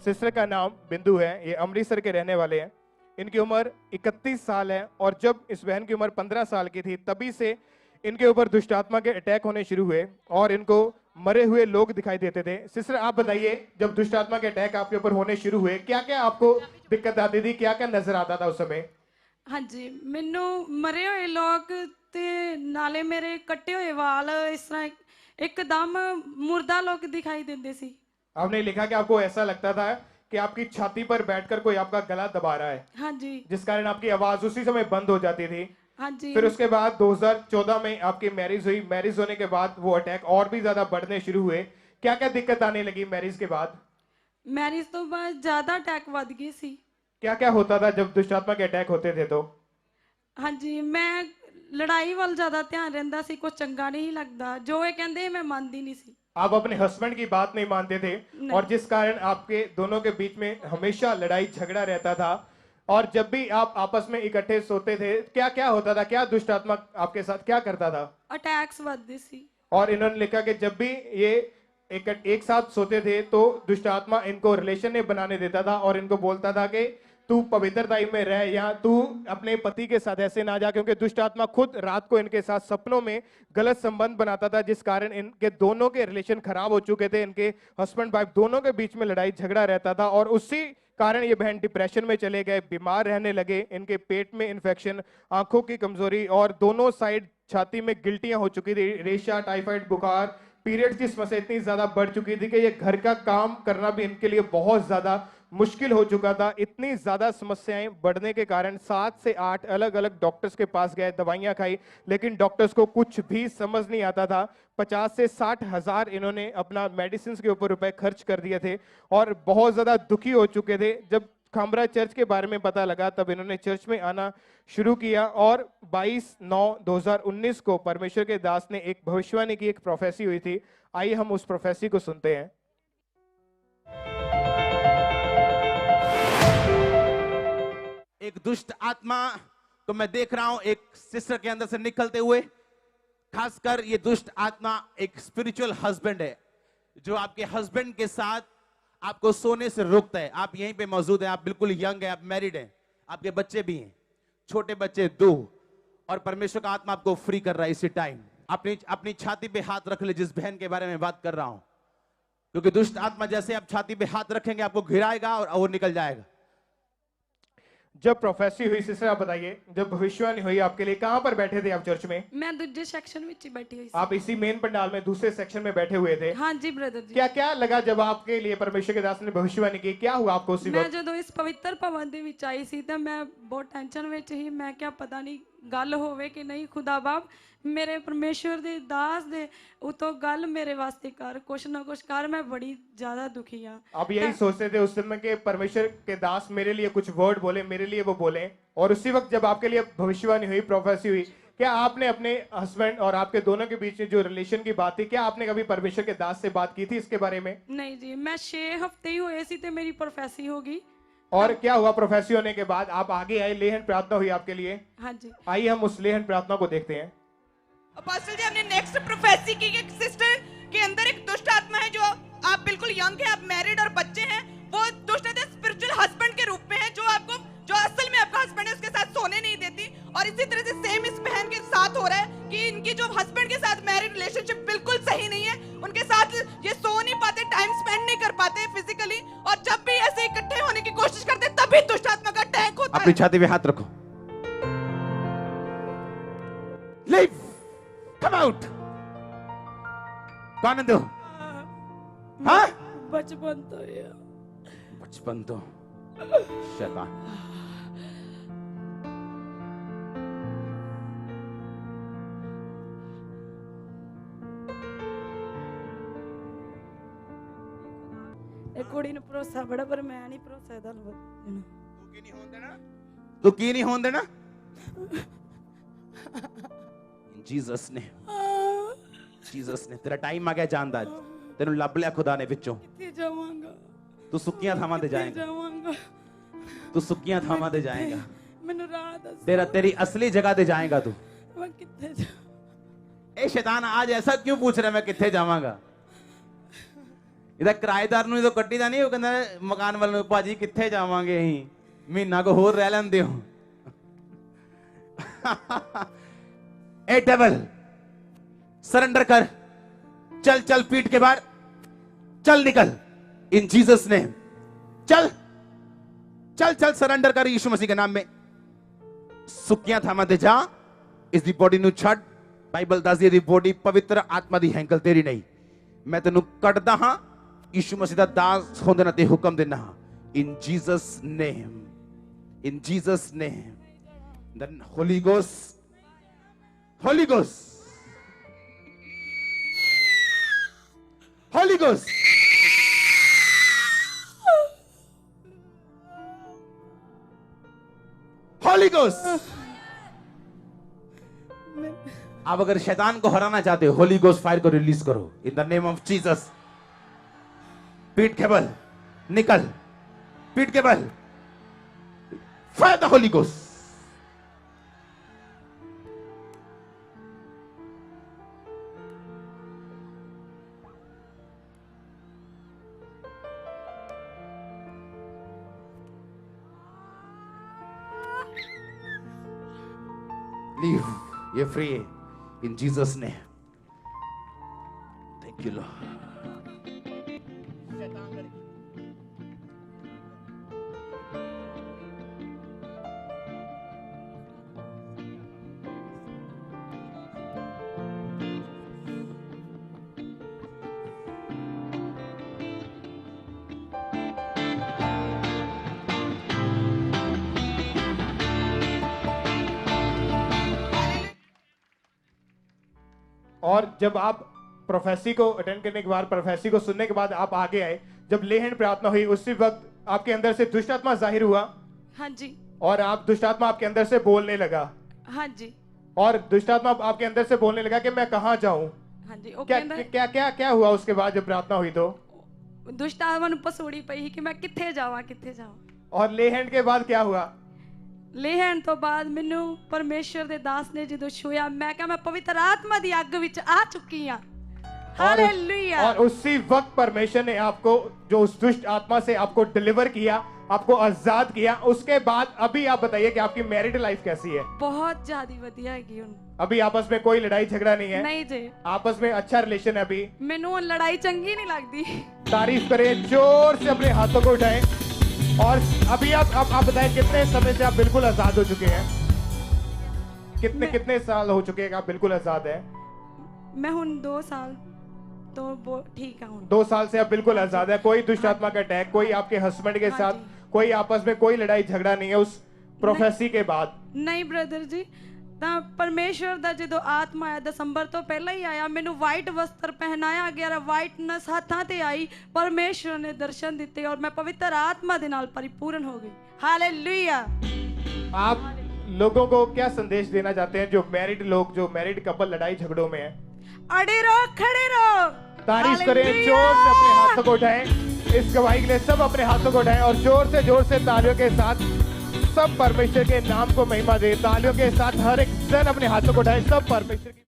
Sister का नाम बिंदु है, ये अमृतसर के रहने वाले हैं। इनकी उम्र 31 साल है और जब इस बहन की उम्र 15 साल की थी तभी से इनके ऊपर दुष्ट आत्मा के अटैक होने शुरू हुए और इनको मरे हुए लोग दिखाई देते थे। सिस्टर आप बताइए, जब दुष्ट आत्मा के अटैक आपके ऊपर होने शुरू हुए क्या क्या आपको दिक्कत आती थी, क्या क्या नजर आता था उस समय? हाँ जी, मैनू मरे हुए लोग ते नाले मेरे कट्टे हुए वाल इस तरह एकदम मुर्दा लोग दिखाई देते सी। आपने लिखा कि आपको ऐसा लगता था कि आपकी छाती पर बैठकर कोई आपका गला दबा रहा है, हाँ जी। जिस कारण आपकी आवाज उसी समय बंद हो जाती थी। हाँ जी। फिर उसके बाद 2014 में आपकी मैरिज हुई। मैरिज होने के बाद वो अटैक और भी ज्यादा बढ़ने शुरू हुए। क्या क्या दिक्कत आने लगी मैरिज के बाद? मैरिज तो बाद ज्यादा अटैक वध गए सी। क्या क्या होता था जब दुष्टात्मा के अटैक होते थे तो? हाँ जी, मैं लड़ाई वाल ज्यादा ध्यान रहता सी, कुछ चंगा नहीं लगता, जो ये कहते मैं मानती नहीं सी। आप अपने हस्बैंड की बात नहीं मानते थे नहीं। और जिस कारण आपके दोनों के बीच में हमेशा लड़ाई झगड़ा रहता था। और जब भी आप आपस में इकट्ठे सोते थे क्या क्या होता था, क्या दुष्ट आत्मा आपके साथ क्या करता था? अटैक्स वधदे सी। और इन्होंने लिखा कि जब भी ये एक साथ सोते थे तो दुष्ट आत्मा इनको रिलेशन नहीं बनाने देता था और इनको बोलता था कि तू पवित्रता में रह या तू अपने पति के साथ ऐसे ना जा, क्योंकि दुष्ट आत्मा खुद रात को इनके साथ सपनों में गलत संबंध बनाता था, जिस कारण इनके दोनों के रिलेशन खराब हो चुके थे। इनके हस्बैंड वाइफ दोनों के बीच में लड़ाई झगड़ा रहता था और उसी कारण ये बहन डिप्रेशन में चले गए, बीमार रहने लगे। इनके पेट में इन्फेक्शन, आंखों की कमजोरी और दोनों साइड छाती में गिल्टियां हो चुकी थी, रेशा, टाइफाइड, बुखार, पीरियड्स की समस्या इतनी ज्यादा बढ़ चुकी थी कि ये घर का काम करना भी इनके लिए बहुत ज्यादा मुश्किल हो चुका था। इतनी ज्यादा समस्याएं बढ़ने के कारण 7 से 8 अलग अलग डॉक्टर्स के पास गए, दवाइयां खाई, लेकिन डॉक्टर्स को कुछ भी समझ नहीं आता था। 50 से 60 हजार इन्होंने अपना मेडिसिन के ऊपर रुपए खर्च कर दिए थे और बहुत ज्यादा दुखी हो चुके थे। जब खामरा चर्च के बारे में पता लगा तब इन्होंने चर्च में आना शुरू किया और 22/9/2019 को परमेश्वर के दास ने एक भविष्यवाणी की, एक प्रोफेसी हुई थी। आइए हम उस प्रोफेसी को सुनते हैं। एक दुष्ट आत्मा को मैं देख रहा हूं एक सिस्टर के अंदर से निकलते हुए। खासकर ये दुष्ट आत्मा एक स्पिरिचुअल हस्बैंड है जो आपके हस्बैंड के साथ आपको सोने से रोकता है। आप यहीं पे मौजूद हैं, आप बिल्कुल यंग हैं, आप मैरिड हैं, आपके बच्चे भी हैं, छोटे बच्चे 2, और परमेश्वर का आत्मा आपको फ्री कर रहा है इसी टाइम। अपनी छाती पे हाथ रख ले जिस बहन के बारे में बात कर रहा हूं, क्योंकि दुष्ट आत्मा जैसे आप छाती पे हाथ रखेंगे आपको घिराएगा और वो निकल जाएगा। जब प्रोफेसी हुई सिस्टर आप बताइए, जब भविष्यवाणी हुई आपके लिए, कहां पर बैठे थे आप चर्च में? मैं दूसरे सेक्शन में ही बैठी हुई सी। आप इसी मेन पंडाल में दूसरे सेक्शन में बैठे हुए थे? हाँ जी ब्रदर जी। क्या क्या लगा जब आपके लिए परमेश्वर के दास ने भविष्यवाणी की? क्या हुआ आपको उसी मैं वक्त? जो इस पवित्र भवन ਦੇ ਵਿੱਚ ਆਈ ਸੀ ਤਾਂ ਮੈਂ ਬਹੁਤ ਟੈਨਸ਼ਨ ਵਿੱਚ ਸੀ। ਮੈਂ ਕਿਹਾ ਪਤਾ ਨਹੀਂ ਗੱਲ ਹੋਵੇ ਕਿ नहीं, खुदा बाप मेरे परमेश्वर ਦੇ ਦਾਸ ਦੇ ਉਤੋਂ ਗੱਲ ਮੇਰੇ ਵਾਸਤੇ कर, कुछ ना कुछ कर, मैं बड़ी ज्यादा दुखी हाँ। आप यही सोचते थे उस समय के परमेश्वर के दास मेरे लिए कुछ वर्ड बोले, मेरे लिए वो बोले। और उसी वक्त जब आपके लिए भविष्यवाणी हुई, प्रोफेसी हुई, क्या आपने अपने हस्बैंड और आपके दोनों के बीच में जो रिलेशन की बात थी, क्या आपने कभी परमेश्वर के दास से बात की थी इसके बारे में? नहीं जी, मैं 6 हफ्ते ही हुए सी ते मेरी प्रोफेसी होगी। और क्या हुआ प्रोफेसी होने के बाद? आप आगे आए, लेहन प्रार्थना हुई आपके लिए। हाँ जी। आइए हम उस लेहन प्रार्थना को देखते हैं। अपोस्टल जी, हमने नेक्स्ट प्रोफेसी की एक सिस्टर के अंदर एक दुष्ट आत्मा है, जो आप बिल्कुल यंग है, आप मैरिड और बच्चे हैं, वो दुष्ट आत्मा स्पिरिचुअल हस्बैंड के रूप में है, जो आपको, जो असल में आपका हस्बैंड है, उसके साथ सोने नहीं देती। और इसी तरह से सेम इस बहन के साथ हो रहा है कि इनकी जो हस्बैंड के साथ मैरिड रिलेशनशिप बिल्कुल सही नहीं है, उनके साथ ये सो नहीं पाते, टाइम स्पेंड नहीं कर पाते फिजिकली, और जब भी ऐसे इकट्ठे होने की कोशिश करते तभी दुष्ट आत्मा का अटैक होता है। अपनी छाती पे हाथ रखो। Leave, come out. कौन है तू? हाँ? बचपन तो ये बचपन तो शैतान। एक कुड़ी ने भरोसा बड़ा, पर मैं नहीं भरोसा था। तू की नहीं होने देना। जीसस ने तेरा टाइम आ गया जानदा, तेनू लभ लिया खुदा ने विचों। किथे जावांगा? तू सुक्कियां थावां ते जाएगा, जावांगा तू सुक्कियां थावां ते जाएगा, मैनू राह दस, तेरी असली जगह ते जाएगा तू। मैं किथे जा? ए शैतान आज ऐसा क्यों पूछ रहा है मैं किथे जावांगा? ਇਹਦਾ ਕਿਰਾਏਦਾਰ ਨੂੰ ਜਦੋਂ ਕੱਢੀ ਦਾ ਨਹੀਂ ਉਹ ਕਹਿੰਦਾ ਮਕਾਨ ਵਾਲੇ ਨੂੰ ਭਾਜੀ ਕਿੱਥੇ ਜਾਵਾਂਗੇ ਅਸੀਂ ਮਹੀਨਾ ਕੋ ਹੋਰ ਰਹਿ ਲੈਂਦੇ ਹੋ ए डेविल सरेंडर कर चल चल पीठ के बाहर चल निकल इन जीसस नेम चल चल चल सरेंडर कर यीशु मसीह के नाम में सुक्कियां थामा ते जा इस दी बॉडी नु छड़ बाइबल दसदी दी बॉडी पवित्र आत्मा दी हैंकल तेरी नहीं मैं तेनू कटदा हां यीशु मसीह दा दास होंदे ना ते हुक्म देना इन Jesus name the Holi ghost Holy Ghost. Holy Ghost. Holy Ghost. आप अगर शैतान को हराना चाहते हो होली गोस्ट फायर को रिलीज करो in the name of Jesus पीठ के बल निकल पीठ के बल fire the Holi ghost Leave. You're free. In Jesus' name. Thank you, Lord. और जब आप प्रोफेसी को अटेंड करने के बाद प्रोफेसी को सुनने के बाद आप आगे आए जब लेहन प्रार्थना हुई उसी वक्त आपके अंदर से दुष्ट आत्मा जाहिर हुआ हाँ जी और आप दुष्ट आत्मा आपके अंदर से बोलने लगा हाँ जी और दुष्ट आत्मा आपके अंदर से बोलने लगा कि मैं कहाँ जाऊं हाँ जी वो क्या कहंदा क्या क्या क्या हुआ उसके बाद जब प्रार्थना हुई तो दुष्ट आत्मा ਨੂੰ ਪਸੂੜੀ ਪਈ ਕਿ ਮੈਂ ਕਿੱਥੇ ਜਾਵਾਂ और लेहन के बाद क्या हुआ ਲੈਣ ਤੋਂ ਬਾਅਦ ਮੈਨੂੰ ਪਰਮੇਸ਼ਰ ਦੇ ਦਾਸ ਨੇ ਜਦੋਂ ਛੂਇਆ ਮੈਂ ਕਿਹਾ ਮੈਂ ਪਵਿੱਤਰ ਆਤਮਾ ਦੀ ਅੱਗ ਵਿੱਚ ਆ ਚੁੱਕੀ ਹਾਂ हालेलुया और उसी वक्त परमेश्वर ने आपको जो उस दुष्ट आत्मा से आपको डिलीवर किया आपको आजाद किया उसके बाद अभी आप बताइए कि आपकी मैरिड लाइफ कैसी है बहुत ज्यादा ਵਧੀਆ ਹੈਗੀ ਹੁਣ अभी आपस में कोई लड़ाई झगड़ा नहीं है नहीं जी आपस में अच्छा रिलेशन है अभी ਮੈਨੂੰ ਹੁਣ ਲੜਾਈ ਚੰਗੀ ਨਹੀਂ ਲੱਗਦੀ तारीफ करें जोर से अपने हाथों को उठाएं और अभी आप बताएं कितने समय से आप बिल्कुल आजाद हो चुके हैं कितने साल हो चुके हैं आप बिल्कुल आजाद हैं मैं ਹੁਣ 2 साल तो वो ठीक है 2 साल से आप बिल्कुल आजाद है कोई दुष्ट आत्मा का अटैक कोई आपके हस्बैंड के हाँ साथ जी। कोई आपस में कोई लड़ाई झगड़ा नहीं है उस प्रोफेसी के बाद ਨਹੀਂ ਬ੍ਰਦਰ ਜੀ ਤਾਂ ਪਰਮੇਸ਼ਵਰ ਦਾ ਜਦੋਂ ਆਤਮਾ ਆਇਆ ਦਸੰਬਰ ਤੋਂ ਪਹਿਲਾਂ ਹੀ ਆਇਆ ਮੈਨੂੰ ਵਾਈਟ ਵਸਤਰ ਪਹਿਨਾਇਆ ਗਿਆ ਵਾਈਟਨੈਸ ਹੱਥਾਂ ਤੇ ਆਈ ਪਰਮੇਸ਼ਵਰ ਨੇ ਦਰਸ਼ਨ ਦਿੱਤੇ ਔਰ ਮੈਂ ਪਵਿੱਤਰ ਆਤਮਾ ਦੇ ਨਾਲ परिपूर्ण हो गई हालेलुया आप लोगों को क्या संदेश देना चाहते हैं जो मैरिड लोग जो मैरिड कपल लड़ाई झगड़ों में है अड़े रहो खड़े रहो तारीफ करें जोर से अपने हाथों को उठाएं इस गवाही के लिए सब अपने हाथों को उठाएं और जोर से तालियों के साथ सब परमेश्वर के नाम को महिमा दे तालियों के साथ हर एक जन अपने हाथों को उठाए सब परमेश्वर की